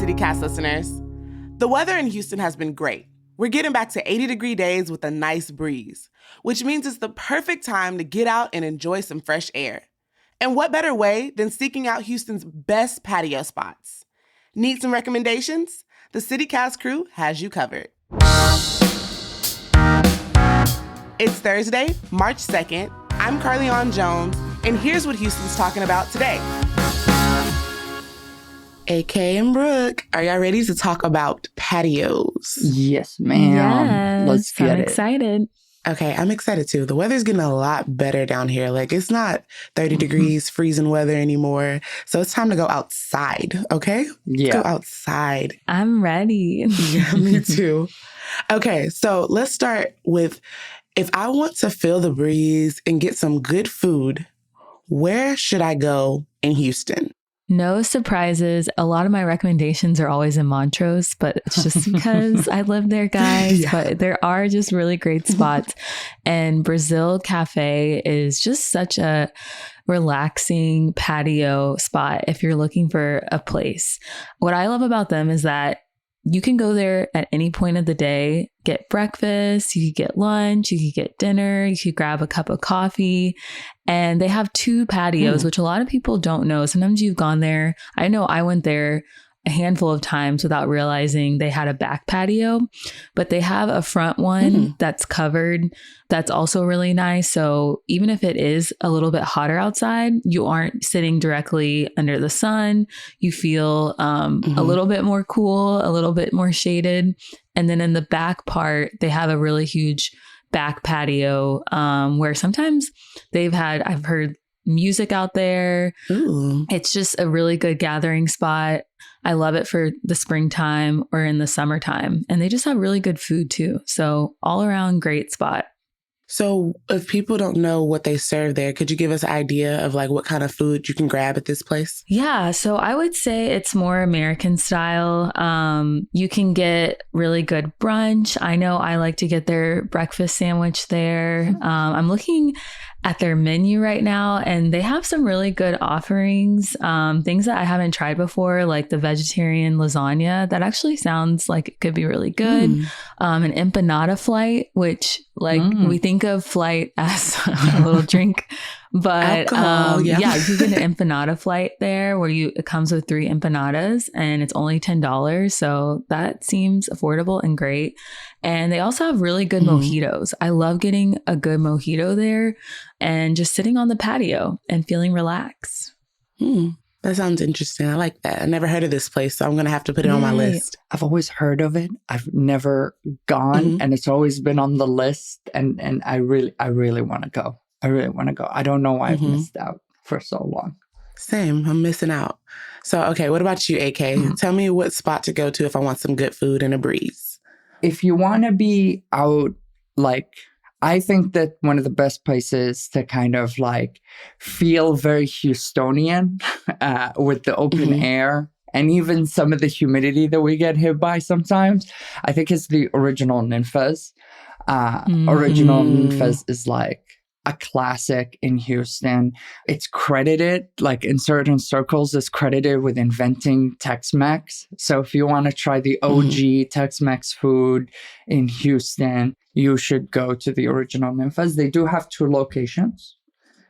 CityCast listeners. The weather in Houston has been great. We're getting back to 80-degree days with a nice breeze, which means it's the perfect time to get out and enjoy some fresh air. And what better way than seeking out Houston's best patio spots? Need some recommendations? The CityCast crew has you covered. It's Thursday, March 2nd. I'm Carlignon Jones, and here's what Houston's talking about today. AK and Brooke, are y'all ready to talk about patios? Yes, ma'am. Yes, Let's get I'm it. excited. Okay, I'm excited too. The weather's getting a lot better down here. Like, it's not 30 degrees, freezing weather anymore. So it's time to go outside, okay? Yeah. Let's go outside. I'm ready. Yeah, me too. Okay, so let's start with, if I want to feel the breeze and get some good food, where should I go in Houston? No surprises. A lot of my recommendations are always in Montrose, but it's just because I live there, guys. Yeah. But there are just really great spots. And Brazil Cafe is just such a relaxing patio spot if you're looking for a place. What I love about them is that you can go there at any point of the day, get breakfast, you could get lunch, you could get dinner, you could grab a cup of coffee. And they have 2 patios, which a lot of people don't know. Sometimes you've gone there. I know I went there a handful of times without realizing they had a back patio, but they have a front one that's covered. That's also really nice. So even if it is a little bit hotter outside, you aren't sitting directly under the sun. You feel a little bit more cool, a little bit more shaded. And then in the back part, they have a really huge back patio where sometimes I've heard music out there. Ooh. It's just a really good gathering spot. I love it for the springtime or in the summertime. And they just have really good food too. So all around great spot. So if people don't know what they serve there, could you give us an idea of like what kind of food you can grab at this place? Yeah, so I would say it's more American style. You can get really good brunch. I know I like to get their breakfast sandwich there. I'm looking at their menu right now, and they have some really good offerings, things that I haven't tried before, like the vegetarian lasagna. That actually sounds like it could be really good. An empanada flight, which we think of flight as a little drink, but Alcohol, you can get an empanada flight there where it comes with 3 empanadas and it's only $10. So that seems affordable and great. And they also have really good mojitos. I love getting a good mojito there and just sitting on the patio and feeling relaxed. That sounds interesting. I like that. I never heard of this place, so I'm going to have to put it on my list. I've always heard of it. I've never gone, and it's always been on the list. And I really want to go. I don't know why I've missed out for so long. Same. I'm missing out. So, okay, what about you, AK? Tell me what spot to go to if I want some good food and a breeze. If you want to be out, I think that one of the best places to kind of feel very Houstonian with the open air and even some of the humidity that we get hit by sometimes, I think is the Original Ninfas. Original Ninfas is a classic in Houston. It's credited, in certain circles, it's credited with inventing Tex-Mex. So if you want to try the OG Tex-Mex food in Houston, you should go to the Original Ninfas. They do have 2 locations.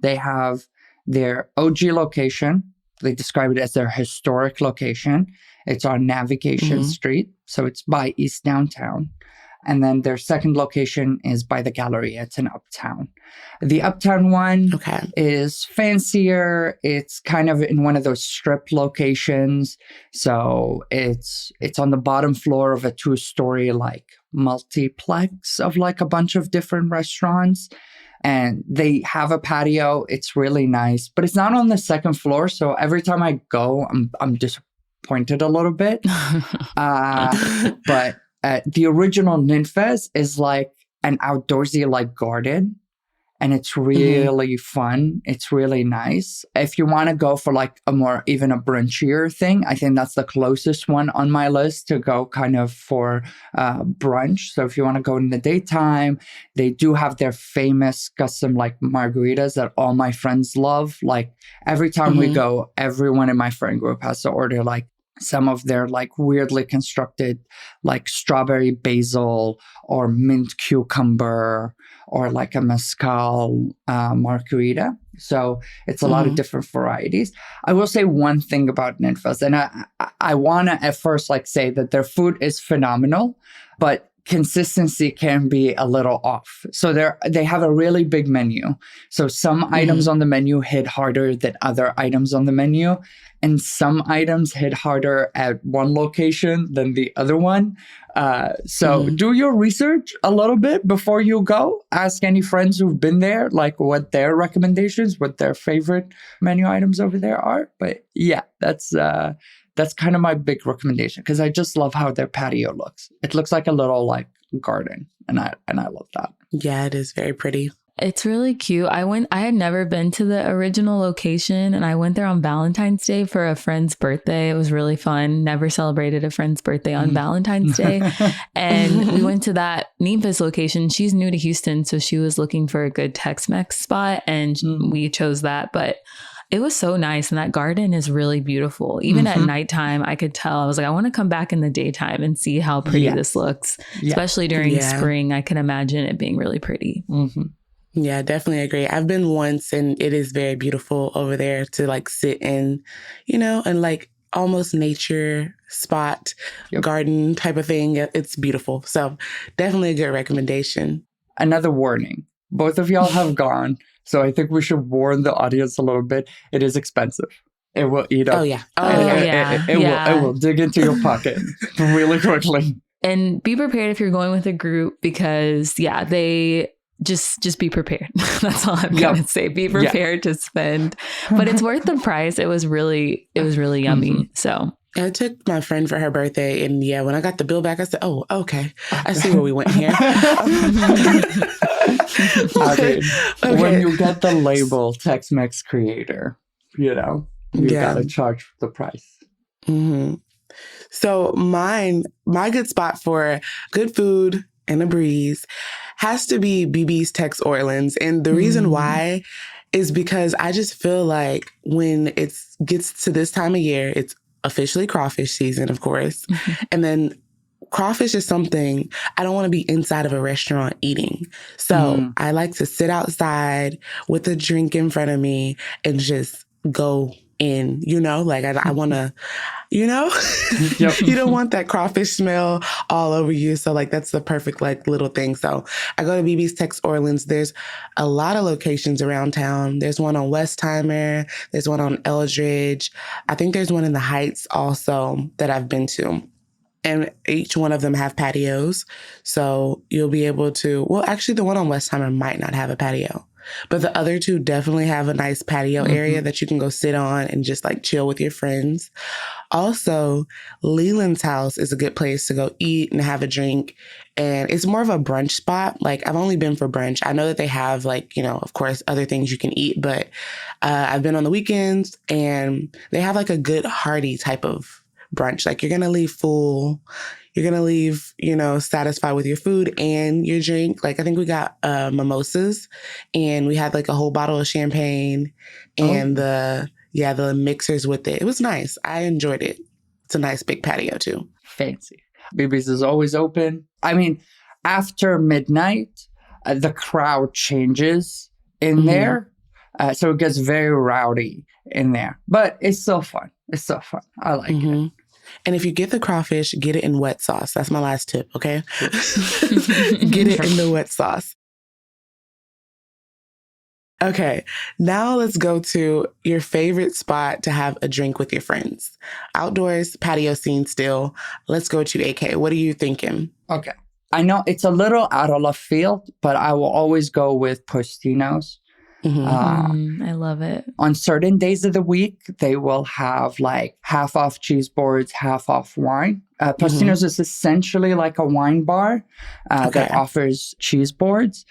They have their OG location. They describe it as their historic location. It's on Navigation Street. So it's by East Downtown. And then their second location is by the Galleria. It's in Uptown. The Uptown one is fancier. It's kind of in one of those strip locations. So it's on the bottom floor of a 2-story multiplex of a bunch of different restaurants. And they have a patio. It's really nice, but it's not on the second floor. So every time I go, I'm disappointed a little bit. But the Original Ninfas is an outdoorsy garden, and it's really fun. It's really nice. If you want to go for even a brunchier thing, I think that's the closest one on my list to go kind of for brunch. So if you want to go in the daytime, they do have their famous custom margaritas that all my friends love. Every time we go, everyone in my friend group has to order some of their like weirdly constructed like strawberry basil or mint cucumber or like a mezcal margarita. So it's a lot of different varieties. I will say one thing about Ninfa's, and I want to at first like say that their food is phenomenal, but consistency can be a little off. So they have a really big menu. So some items on the menu hit harder than other items on the menu. And some items hit harder at one location than the other one. So do your research a little bit before you go. Ask any friends who've been there, like what their recommendations, what their favorite menu items over there are. But yeah, that's kind of my big recommendation because I just love how their patio looks. It looks like a little like garden, and I love that. Yeah, it is very pretty. It's really cute. I had never been to the original location, and I went there on Valentine's Day for a friend's birthday. It was really fun. Never celebrated a friend's birthday on Valentine's Day. And we went to that Ninfa's location. She's new to Houston, so she was looking for a good Tex-Mex spot, and we chose that. But it was so nice. And that garden is really beautiful. Even at nighttime, I could tell. I was like, I want to come back in the daytime and see how pretty this looks. Especially during spring. I can imagine it being really pretty. Yeah, definitely agree. I've been once, and it is very beautiful over there to like sit in, and like almost nature spot, garden type of thing. It's beautiful. So definitely a good recommendation. Another warning. Both of y'all have gone. So I think we should warn the audience a little bit. It is expensive. It will eat up. Oh, yeah. It will dig into your pocket really quickly. And be prepared if you're going with a group because, they just be prepared. That's all I'm going to say. Be prepared to spend. But it's worth the price. It was really yummy. So I took my friend for her birthday, and when I got the bill back, I said, "Oh, okay. I see where we went here." When you get the label Tex-Mex creator, you gotta charge the price. So my good spot for good food and a breeze has to be BB's Tex Orleans, and the reason why is because I just feel like when it gets to this time of year, it's officially crawfish season, of course. And then crawfish is something I don't want to be inside of a restaurant eating. So I like to sit outside with a drink in front of me and just go in, like I want to, you don't want that crawfish smell all over you. So like, that's the perfect like little thing. So I go to BB's Tex Orleans. There's a lot of locations around town. There's one on Westheimer. There's one on Eldridge. I think there's one in the Heights also that I've been to. And each one of them have patios. So you'll be able to, actually the one on Westheimer might not have a patio. But the other two definitely have a nice patio area that you can go sit on and just like chill with your friends. Also, Leland's house is a good place to go eat and have a drink. And it's more of a brunch spot. Like I've only been for brunch. I know that they have like, of course, other things you can eat. But I've been on the weekends and they have like a good hearty type of brunch. Like you're going to leave full. You're going to leave, satisfied with your food and your drink. Like I think we got mimosas and we had like a whole bottle of champagne and the mixers with it. It was nice. I enjoyed it. It's a nice big patio too. Fancy. BB's is always open. I mean, after midnight, the crowd changes in there. So it gets very rowdy in there. But it's so fun. I like it. And if you get the crawfish, get it in wet sauce. That's my last tip, okay? Get it in the wet sauce. Okay, now let's go to your favorite spot to have a drink with your friends. Outdoors, patio scene still. Let's go to AK. What are you thinking? Okay. I know it's a little out of left field, but I will always go with Postino's. I love it. On certain days of the week, they will have like half off cheese boards, half off wine. Postino's is essentially like a wine bar that offers cheese boards.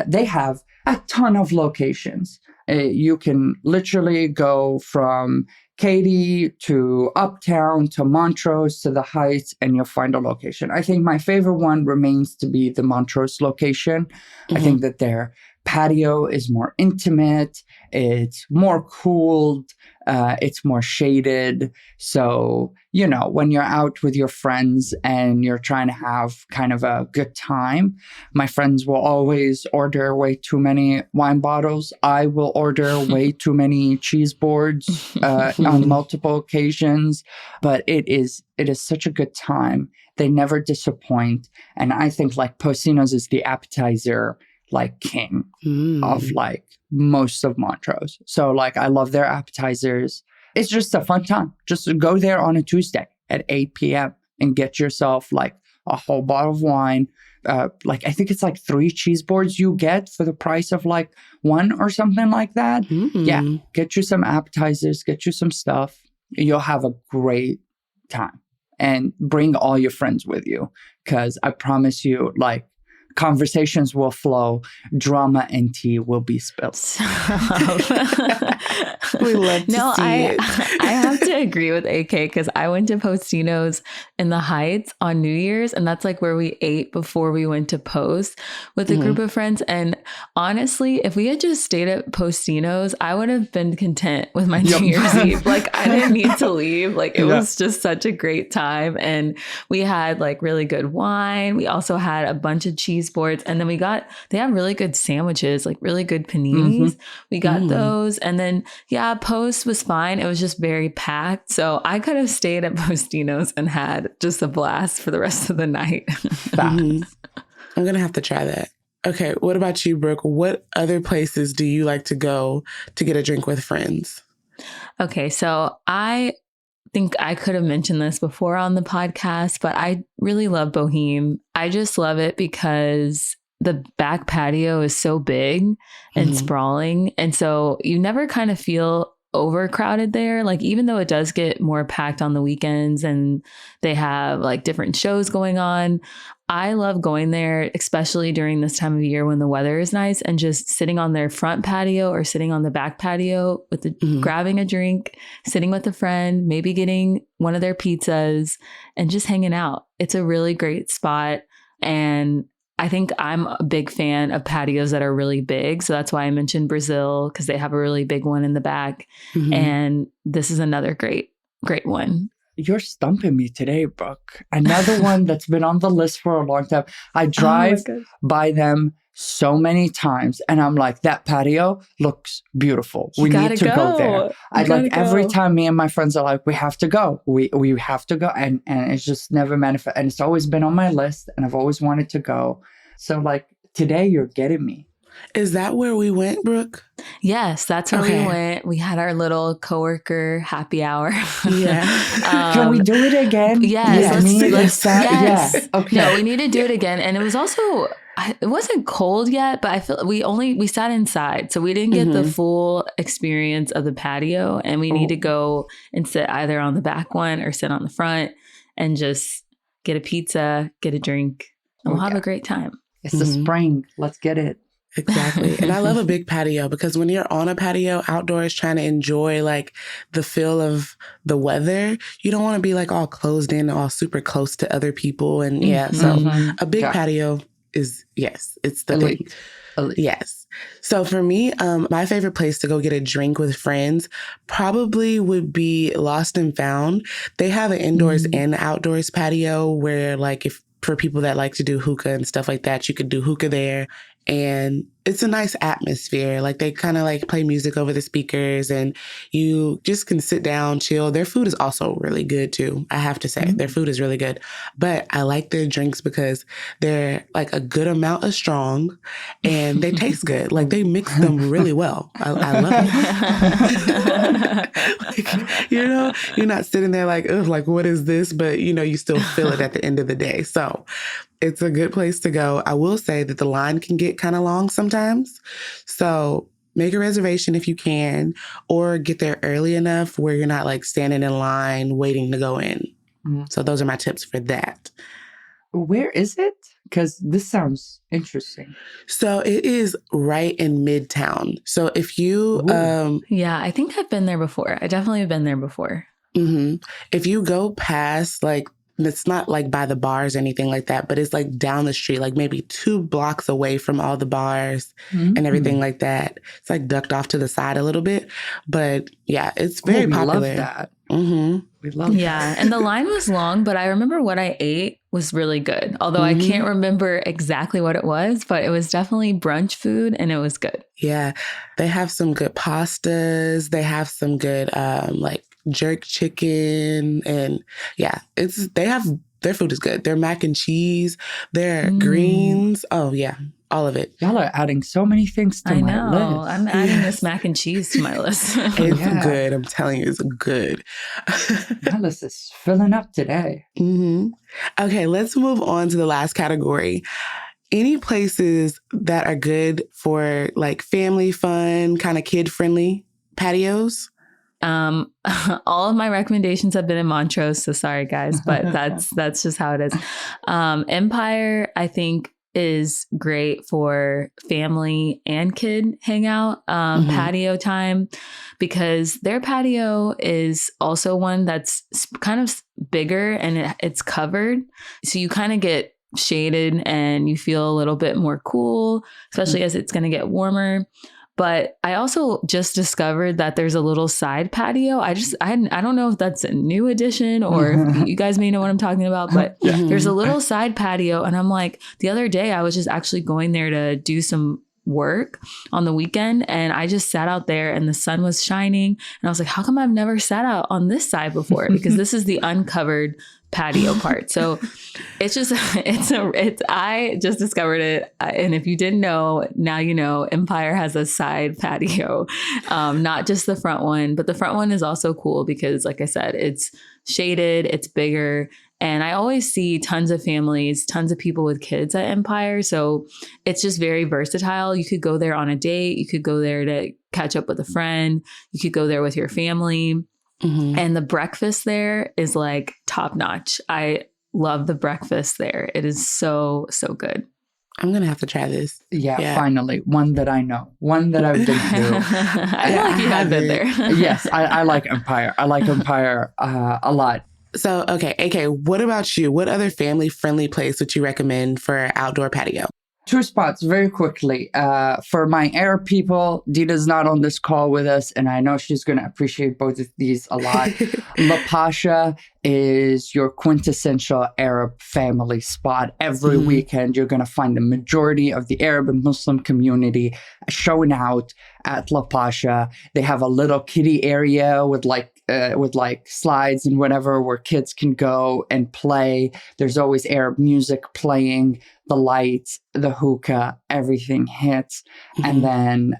They have a ton of locations. You can literally go from Katy to Uptown to Montrose to the Heights and you'll find a location. I think my favorite one remains to be the Montrose location. I think that their Patio is more intimate. It's more cooled. It's more shaded. So, you know, when you're out with your friends and you're trying to have kind of a good time, my friends will always order way too many wine bottles. I will order way too many cheese boards on multiple occasions. But it is such a good time. They never disappoint. And I think like Postino's is the appetizer like king of like most of Montrose. So like I love their appetizers. It's just a fun time. Just go there on a Tuesday at 8 p.m. and get yourself like a whole bottle of wine. Like I think it's like 3 cheese boards you get for the price of like 1 or something like that. Yeah, get you some appetizers, get you some stuff. You'll have a great time. And bring all your friends with you, because I promise you, like, conversations will flow, drama and tea will be spilled. We love to see it. I have to agree with AK because I went to Postino's in the Heights on New Year's, and that's like where we ate before we went to Post with a group of friends. And honestly, if we had just stayed at Postino's, I would have been content with my New Year's Eve. Like I didn't need to leave. Like it was just such a great time. And we had like really good wine. We also had a bunch of cheese boards, and then they have really good sandwiches, like really good paninis. We got those. And then Post was fine. It was just very packed. So I could have stayed at Postino's and had just a blast for the rest of the night. I'm going to have to try that. Okay. What about you, Brooke? What other places do you like to go to get a drink with friends? Okay. So I think I could have mentioned this before on the podcast, but I really love Boheme. I just love it because the back patio is so big and sprawling. And so you never kind of feel overcrowded there. Like, even though it does get more packed on the weekends and they have like different shows going on, I love going there, especially during this time of year when the weather is nice, and just sitting on their front patio or sitting on the back patio with grabbing a drink, sitting with a friend, maybe getting one of their pizzas and just hanging out. It's a really great spot. And I think I'm a big fan of patios that are really big. So that's why I mentioned Brazil, because they have a really big one in the back. And this is another great one. You're stumping me today, Brooke. Another one that's been on the list for a long time. I drive by them so many times and I'm like, that patio looks beautiful. We need to go there. Every time me and my friends are like, we have to go. We have to go. And it's just never manifest. And it's always been on my list and I've always wanted to go. So like today you're getting me. Is that where we went, Brooke? Yes, that's where we went. We had our little coworker happy hour. Yeah. Can we do it again? Yes. Let's yes. Yeah. Okay. No, we need to do it again. And it was also, it wasn't cold yet, but I feel we sat inside. So we didn't get the full experience of the patio. And we need to go and sit either on the back one or sit on the front and just get a pizza, get a drink, and we'll have a great time. It's the spring. Let's get it. Exactly. And I love a big patio because when you're on a patio outdoors trying to enjoy like the feel of the weather, you don't want to be like all closed in, all super close to other people. And so a big patio is, it's the thing. Yes. So for me, my favorite place to go get a drink with friends probably would be Lost and Found. They have an indoors and outdoors patio where like for people that like to do hookah and stuff like that, you could do hookah there. And it's a nice atmosphere. Like they kind of like play music over the speakers and you just can sit down, chill. Their food is also really good too. I have to say their food is really good, but I like their drinks because they're like a good amount of strong and they taste good. Like they mix them really well. I love it. Like, you know, you're not sitting there like, ugh, like what is this? But you know, you still feel it at the end of the day. So it's a good place to go. I will say that the line can get kind of long sometimes. So make a reservation if you can, or get there early enough where you're not like standing in line waiting to go in. So those are my tips for that. Where is it? Because this sounds interesting. So it is right in Midtown. So if you... I think I've been there before. I definitely have been there before. If you go past like it's not like by the bars or anything like that, but it's like down the street, like maybe 2 blocks away from all the bars and everything like that. It's like ducked off to the side a little bit. But yeah, it's very popular. Love that. Mm-hmm. We love that. And the line was long, but I remember what I ate was really good. Although I can't remember exactly what it was, but it was definitely brunch food and it was good. Yeah. They have some good pastas. They have some good like jerk chicken, and yeah, their food is good. Their mac and cheese, their greens. Oh yeah, all of it. Y'all are adding so many things to my list. I'm adding this mac and cheese to my list. It's good. I'm telling you, it's good. My list is filling up today. Okay, let's move on to the last category. Any places that are good for like family fun, kind of kid friendly patios? All of my recommendations have been in Montrose, so sorry guys, but that's just how it is. Empire, I think, is great for family and kid hangout, patio time, because their patio is also one that's kind of bigger and it's covered. So you kind of get shaded and you feel a little bit more cool, especially as it's going to get warmer. But I also just discovered that there's a little side patio. I don't know if that's a new addition or if you guys may know what I'm talking about, but there's a little side patio. And I'm like, the other day I was just actually going there to do some work on the weekend, and I just sat out there and the sun was shining. And I was like, how come I've never sat out on this side before? Because this is the uncovered patio part. So it's just, I just discovered it. And if you didn't know, now you know, Empire has a side patio, not just the front one, but the front one is also cool because like I said, it's shaded, it's bigger. And I always see tons of families, tons of people with kids at Empire. So it's just very versatile. You could go there on a date. You could go there to catch up with a friend. You could go there with your family. And the breakfast there is like top notch. I love the breakfast there. It is so, so good. I'm going to have to try this. Yeah, finally. One that I know. One that I've been to. I feel like you have been there. Yes, I like Empire. I like Empire a lot. So, okay, AK, what about you? What other family-friendly place would you recommend for outdoor patio? 2 spots very quickly. For my Arab people, Dita's not on this call with us, and I know she's going to appreciate both of these a lot. La Pasha is your quintessential Arab family spot. Every weekend, you're going to find the majority of the Arab and Muslim community showing out at La Pasha. They have a little kiddie area with like slides and whatever where kids can go and play. There's always Arab music playing, the lights, the hookah, everything hits. And then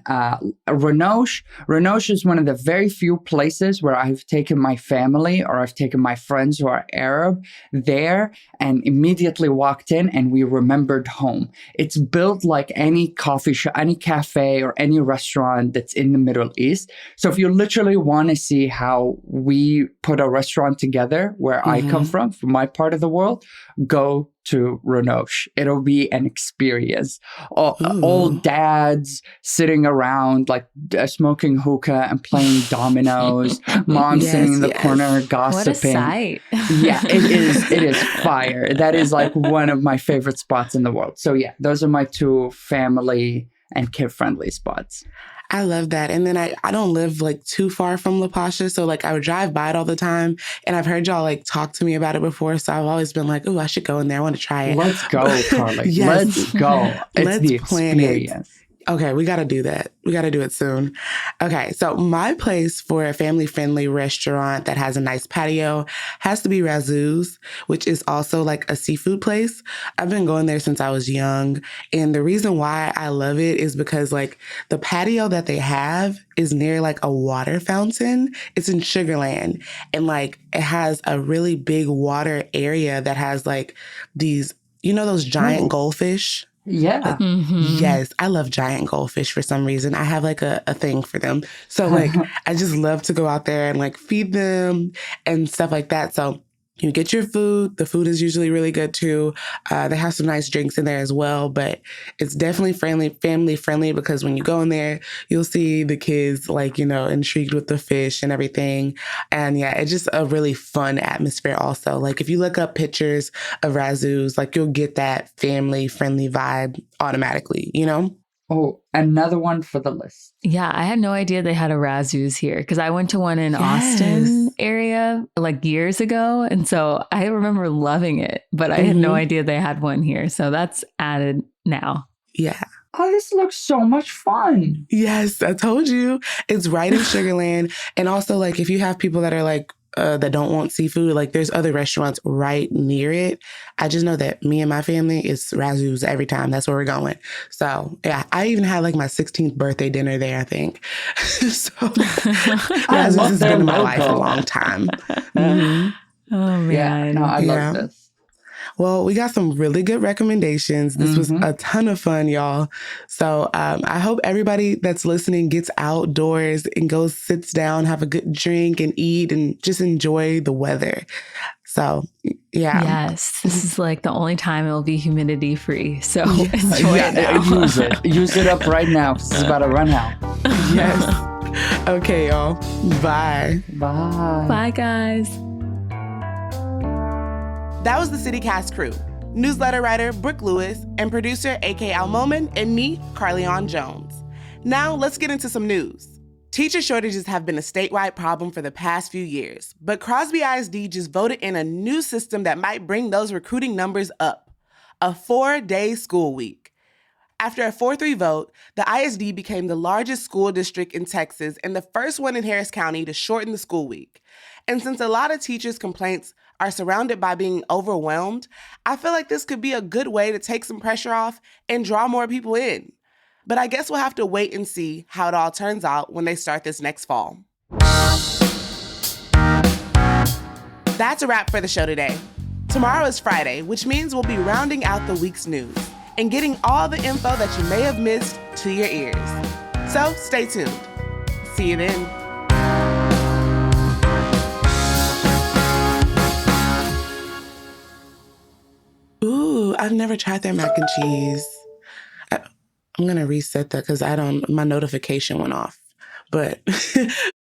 Renosh is one of the very few places where I've taken my family or I've taken my friends who are Arab there and immediately walked in and we remembered home. It's built like any coffee shop, any cafe or any restaurant that's in the Middle East. So if you literally want to see how we put a restaurant together where I come from my part of the world, go to Renosh. It'll be an experience. Old dads sitting around like smoking hookah and playing dominoes. Mom sitting in the corner gossiping. What a sight. Yeah, it is fire. That is like one of my favorite spots in the world. So yeah, those are my 2 family and kid-friendly spots. I love that. And then I don't live like too far from La Pasha. So like I would drive by it all the time. And I've heard y'all like talk to me about it before. So I've always been like, oh, I should go in there. I want to try it. Let's go, Carly. Yes. Let's go. It's Let's the plan experience. Okay, we got to do that. We got to do it soon. Okay, so my place for a family-friendly restaurant that has a nice patio has to be Razoo's, which is also like a seafood place. I've been going there since I was young. And the reason why I love it is because like the patio that they have is near like a water fountain. It's in Sugarland. And like it has a really big water area that has like these, you know, those giant goldfish? Yeah. Yes, I love giant goldfish for some reason. I have like a thing for them. So like I just love to go out there and like feed them and stuff like that. So You get your food. The food is usually really good too. They have some nice drinks in there as well, but it's definitely family friendly because when you go in there, you'll see the kids intrigued with the fish and everything. And yeah, it's just a really fun atmosphere also. Like if you look up pictures of Razzoo's, like you'll get that family friendly vibe automatically, you know? Oh, another one for the list. Yeah, I had no idea they had a Razzoo's here because I went to one in Yes. Austin area like years ago. And so I remember loving it, but I had no idea they had one here. So that's added now. Yeah. Oh, this looks so much fun. Yes, I told you. It's right in Sugarland. And also, like, if you have people that are like, that don't want seafood, like there's other restaurants right near it. I just know that me and my family is Razzoo's every time. That's where we're going. So yeah, I even had like my 16th birthday dinner there, I think. So Razzoo's has been in my life a long time. Mm-hmm. Oh man. Yeah, no, I love this. Well, we got some really good recommendations. This was a ton of fun, y'all. So I hope everybody that's listening gets outdoors and goes, sits down, have a good drink and eat and just enjoy the weather. So, yeah. Yes, this is like the only time it'll be humidity free. So enjoy it now. Use it. Use it up right now. This is about to run out. Yes. Okay, y'all. Bye. Bye. Bye, guys. That was the CityCast crew. Newsletter writer Brooke Lewis and producer AL-Moumen and me, Carlignon Jones. Now let's get into some news. Teacher shortages have been a statewide problem for the past few years, but Crosby ISD just voted in a new system that might bring those recruiting numbers up. A 4-day school week. After a 4-3 vote, the ISD became the largest school district in Texas and the first one in Harris County to shorten the school week. And since a lot of teachers' complaints are surrounded by being overwhelmed, I feel like this could be a good way to take some pressure off and draw more people in. But I guess we'll have to wait and see how it all turns out when they start this next fall. That's a wrap for the show today. Tomorrow is Friday, which means we'll be rounding out the week's news and getting all the info that you may have missed to your ears. So stay tuned. See you then. Ooh, I've never tried their mac and cheese. I'm going to reset that because my notification went off. But